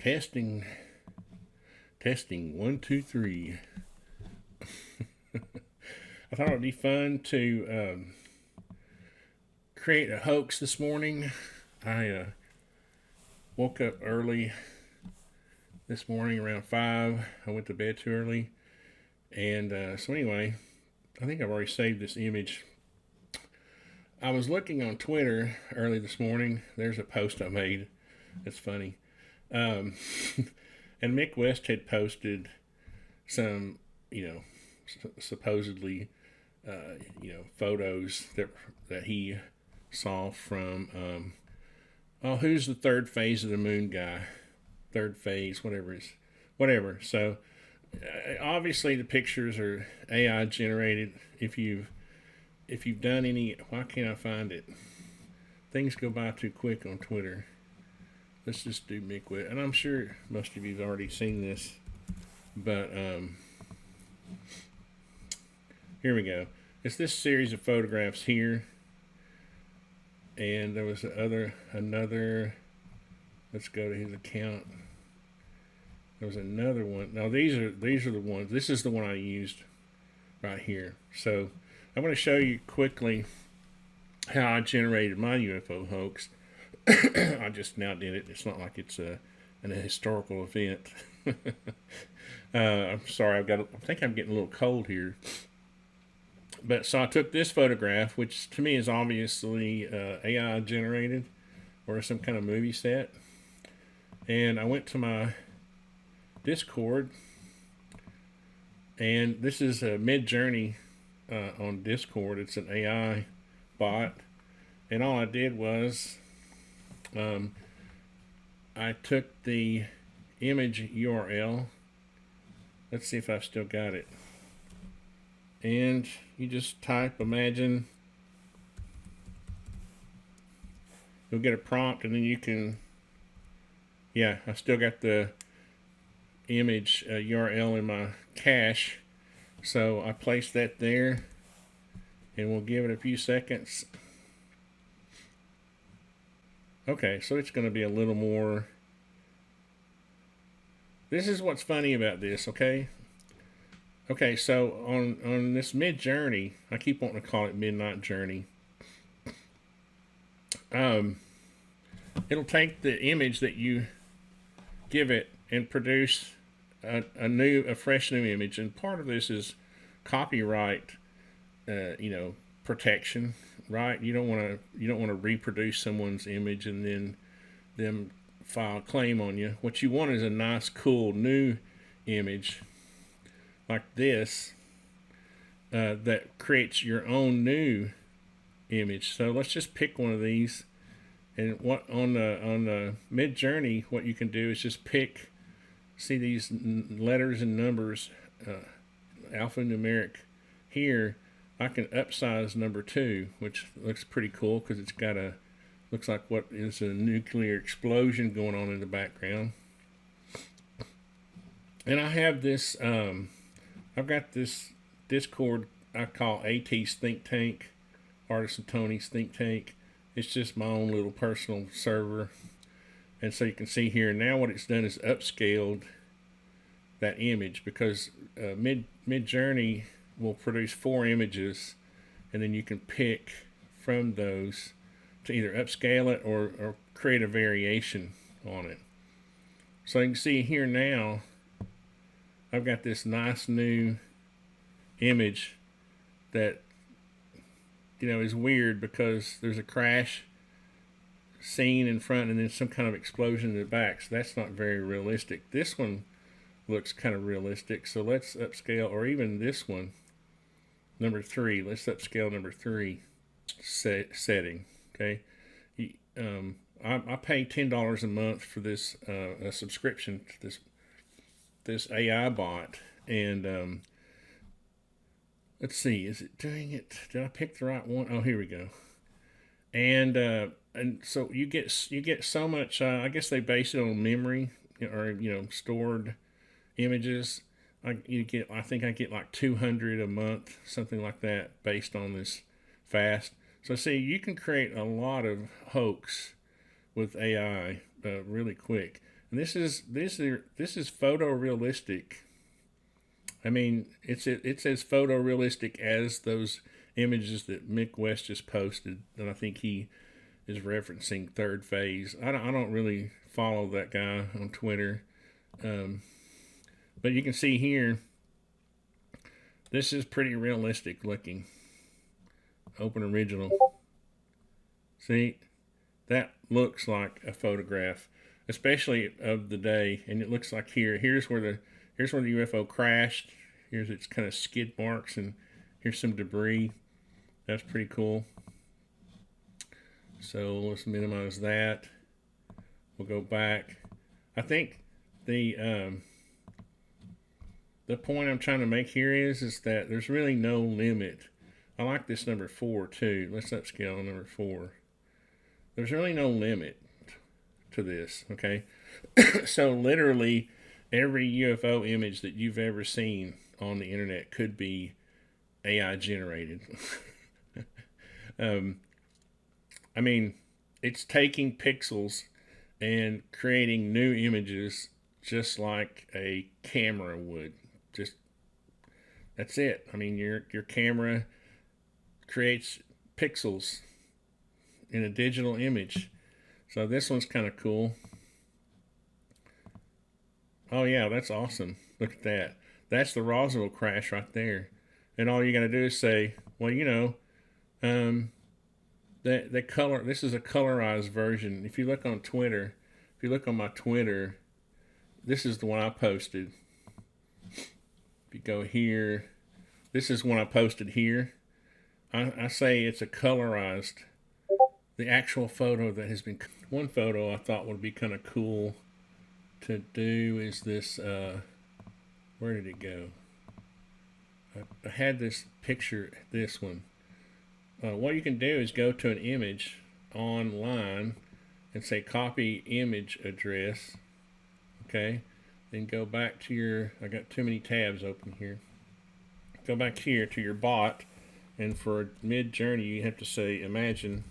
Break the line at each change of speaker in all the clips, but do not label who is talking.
Testing. Testing. 1, 2, 3. I thought it would be fun to create a hoax this morning. I woke up early this morning around 5. I went to bed too early. And so anyway, I think I've already saved this image. I was looking on Twitter early this morning. There's a post I made. It's funny. And Mick West had posted some, supposedly, photos that he saw from, who's the third phase of the moon guy? Third phase, whatever. So, obviously the pictures are AI generated. If you've done any, why can't I find it? Things go by too quick on Twitter. Let's just do Mick West, and I'm sure most of you've already seen this, but here we go. It's this series of photographs here, and there was another. Let's go to his account. There was another one. Now these are the ones. This is the one I used right here. So I'm going to show you quickly how I generated my UFO hoax. I just now did it. It's not like it's a historical event. I'm sorry. I think I'm getting a little cold here. But so I took this photograph, which to me is obviously AI generated or some kind of movie set, and I went to my Discord, and this is a Mid-Journey on Discord. It's an AI bot, and all I did was I took the image URL. Let's see if I've still got it. And you just type, imagine. You'll get a prompt, and then you can, yeah, I still got the image URL in my cache. So I place that there, and we'll give it a few seconds. Okay, so it's going to be a little more. This is what's funny about this, okay? Okay, so on this Mid-Journey, I keep wanting to call it Midnight Journey. It'll take the image that you give it and produce a fresh new image, and part of this is copyright, protection. Right, you don't want to reproduce someone's image and then them file a claim on you. What you want is a nice, cool, new image like this that creates your own new image. So let's just pick one of these, and what on the Mid-Journey, what you can do is just pick. See these letters and numbers, alphanumeric here. I can upsize number 2, which looks pretty cool because it's got looks like what is a nuclear explosion going on in the background. And I have this, I've got this Discord I call AT's Think Tank, ArtisanTony's Think Tank. It's just my own little personal server. And so you can see here now what it's done is upscaled that image, because Mid-Journey will produce 4 images, and then you can pick from those to either upscale it or create a variation on it. So you can see here now I've got this nice new image that is weird because there's a crash scene in front and then some kind of explosion in the back, so that's not very realistic. This one looks kind of realistic, so let's upscale, or even this one, number 3. Let's upscale number 3 setting. Okay, I pay $10 a month for this a subscription to this AI bot, and let's see, is it doing it? Did I pick the right one? Oh, here we go. And so you get so much. I guess they base it on memory, or stored images. I think I get like 200 a month, something like that, based on this fast. So see, you can create a lot of hoax with AI really quick. And this is photorealistic. I mean, it's as photorealistic as those images that Mick West just posted. And I think he is referencing Third Phase. I don't really follow that guy on Twitter, but you can see here. This is pretty realistic looking. Open original. See, that looks like a photograph, especially of the day. And it looks like here's where the UFO crashed. Here's its kind of skid marks, and here's some debris. That's pretty cool. So let's minimize that. We'll go back. I think the point I'm trying to make here is that there's really no limit. I like this number 4 too. Let's upscale number 4. There's really no limit to this, okay? So literally every UFO image that you've ever seen on the internet could be AI generated. I mean, it's taking pixels and creating new images just like a camera would. Just that's it. I mean, your camera creates pixels in a digital image. So this one's kind of cool. Oh yeah, that's awesome. Look at that. That's the Roswell crash right there. And all you got to do is say, well, you know, the color. This is a colorized version. If you look on Twitter, if you look on my Twitter, this is the one I posted. If you go here, this is one I posted here. I say it's a colorized. The actual photo that has been... One photo I thought would be kind of cool to do is this... where did it go? I had this picture, this one. What you can do is go to an image online and say copy image address. Okay? Then go back to your... I got too many tabs open here. Go back here to your bot, and for mid-journey you have to say imagine,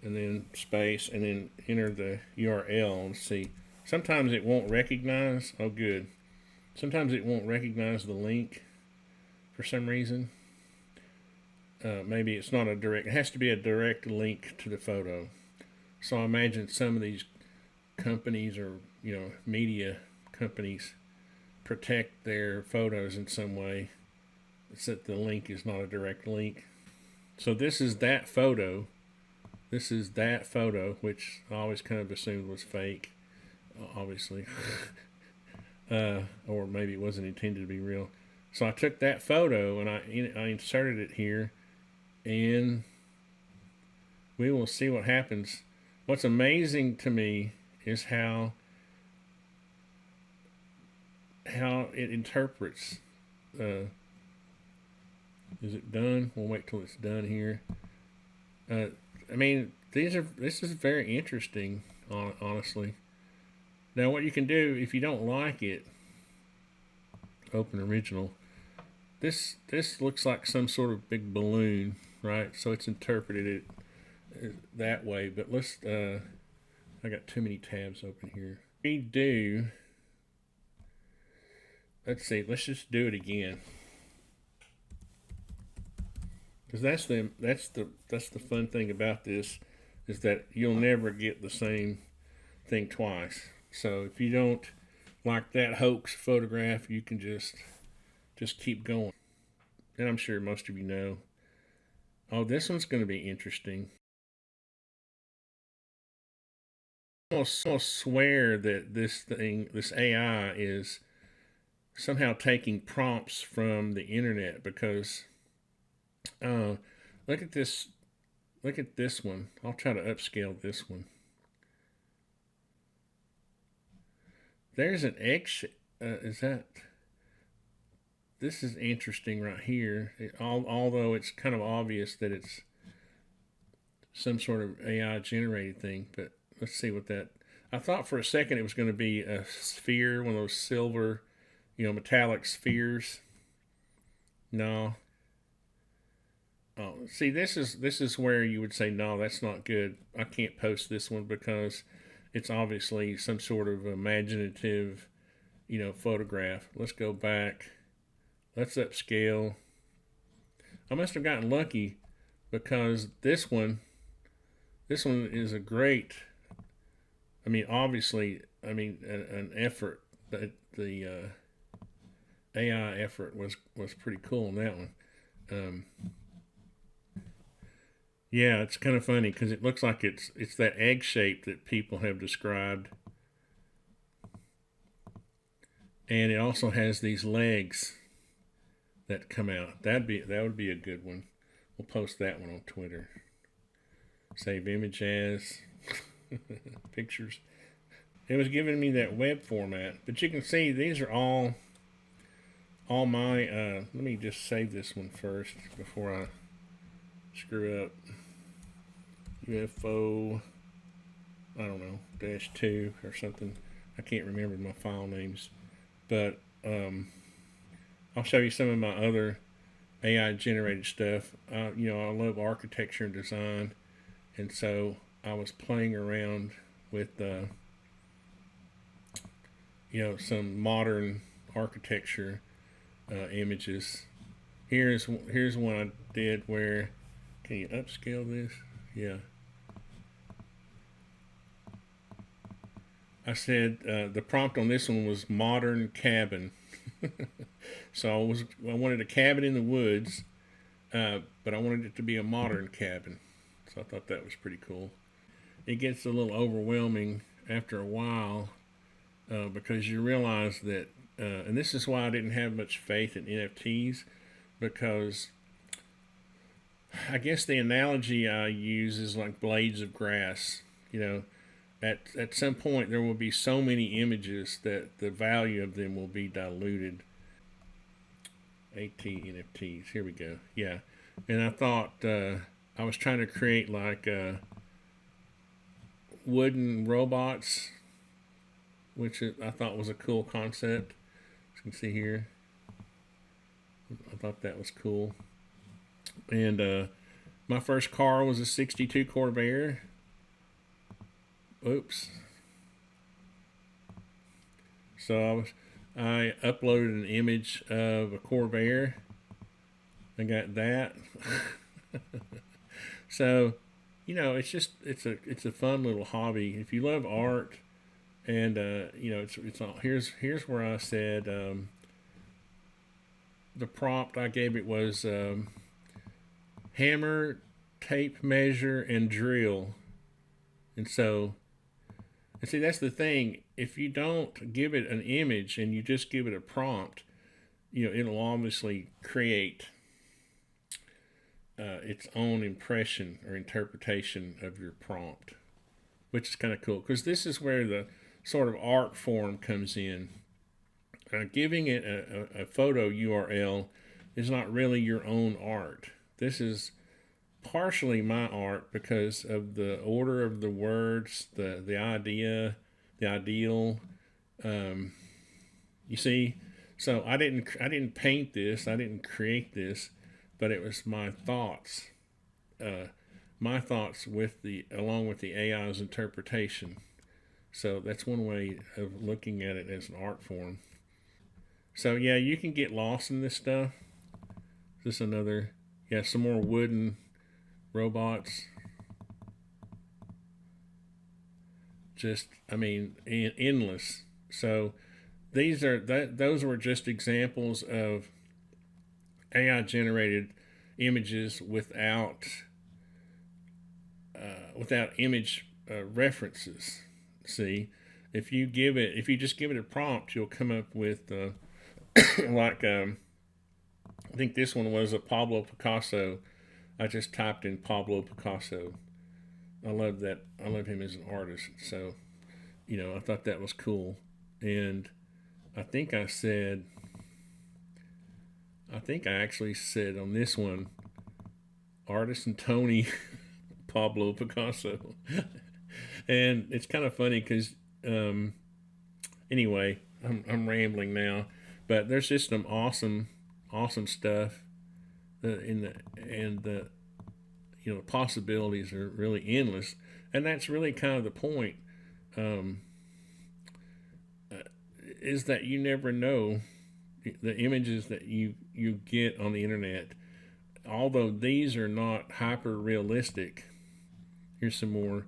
and then space, and then enter the URL and see. Sometimes it won't recognize. Oh, good. Sometimes it won't recognize the link for some reason. Maybe it's not a direct. It has to be a direct link to the photo. So I imagine some of these companies, or media companies, protect their photos in some way. It's that the link is not a direct link. So this is that photo. This is that photo, which I always kind of assumed was fake, obviously. Or maybe it wasn't intended to be real. So I took that photo and I inserted it here, and we will see what happens. What's amazing to me is how it interprets. Is it done? We'll wait till it's done here. I mean, this is very interesting, honestly. Now, what you can do if you don't like it, open original. This looks like some sort of big balloon, right? So it's interpreted it that way. But let's. I got too many tabs open here. Redo. Let's see. Let's just do it again. Because that's the fun thing about this, is that you'll never get the same thing twice. So if you don't like that hoax photograph, you can just keep going. And I'm sure most of you know. Oh, this one's going to be interesting. I'll swear that this AI is somehow taking prompts from the internet, because look at this one. I'll try to upscale this one. There's an X. This is interesting right here. Although it's kind of obvious that it's some sort of AI generated thing, but let's see what that. I thought for a second it was going to be a sphere, one of those silver, metallic spheres. No. Oh, see, this is where you would say, no, that's not good. I can't post this one because it's obviously some sort of imaginative, photograph. Let's go back. Let's upscale. I must have gotten lucky because this one is a great. I mean, obviously, an effort. The AI effort was pretty cool in that one. Um, yeah, it's kind of funny because it looks like it's that egg shape that people have described, and it also has these legs that come out. That would be a good one. We'll post that one on Twitter. Save image as pictures. It was giving me that web format, but you can see these are all my. Let me just save this one first before I screw up. UFO. I don't know -2 or something. I can't remember my file names, but I'll show you some of my other AI generated stuff. I love architecture and design, and so I was playing around with some modern architecture images. Here's one I did where, can you upscale this? Yeah. I said the prompt on this one was modern cabin. So I wanted a cabin in the woods, but I wanted it to be a modern cabin. So I thought that was pretty cool. It gets a little overwhelming after a while because you realize that, and this is why I didn't have much faith in NFTs, because I guess the analogy I use is like blades of grass. At some point there will be so many images that the value of them will be diluted. AT NFTs. Here we go. Yeah, and I thought I was trying to create like wooden robots, which I thought was a cool concept. As you can see here, I thought that was cool. And my first car was a '62 Corvair. Oops. So I uploaded an image of a Corvair. I got that. So, it's a fun little hobby. If you love art, and it's all, here's where I said the prompt I gave it was hammer, tape measure, and drill. And see, that's the thing. If you don't give it an image and you just give it a prompt, it'll obviously create its own impression or interpretation of your prompt, which is kind of cool because this is where the sort of art form comes in. Giving it a photo URL is not really your own art. This is partially my art because of the order of the words, the idea, the ideal. You see, so I didn't paint this, I didn't create this, but it was my thoughts, along with the AI's interpretation. So that's one way of looking at it as an art form. So yeah, you can get lost in this stuff. This another, some more wooden robots. Just, endless. So those were just examples of AI generated images without image references. See, if you just give it a prompt, you'll come up with like I think this one was a Pablo Picasso. I just typed in Pablo Picasso. I love that. I love him as an artist. So, I thought that was cool. And I think I actually said on this one, ArtisanTony Pablo Picasso. And it's kind of funny because, anyway, I'm rambling now, but there's just some awesome stuff the possibilities are really endless, and that's really kind of the point. um, is that you never know the images that you get on the internet. Although these are not hyper realistic, here's some more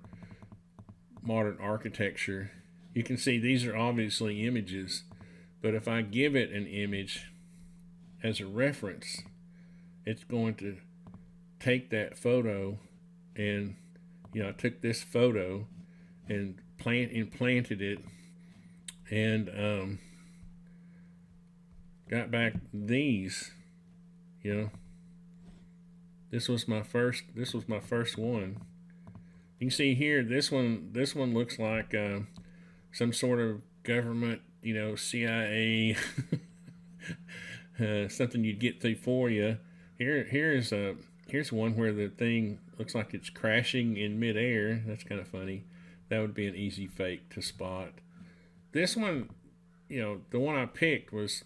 modern architecture. You can see these are obviously images, but if I give it an image as a reference, it's going to take that photo and, I took this photo and implanted it, and got back these. This was my first one. You can see here, this one looks like some sort of government, CIA, something you'd get through for you. Here's one where the thing looks like it's crashing in midair. That's kind of funny. That would be an easy fake to spot. This one, the one I picked was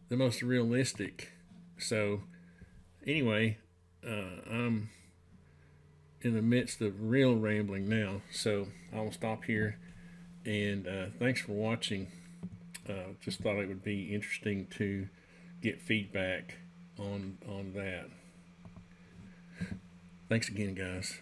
the most realistic. So anyway, I'm in the midst of real rambling now, so I will stop here. And thanks for watching. Just thought it would be interesting to get feedback on that. Thanks again, guys.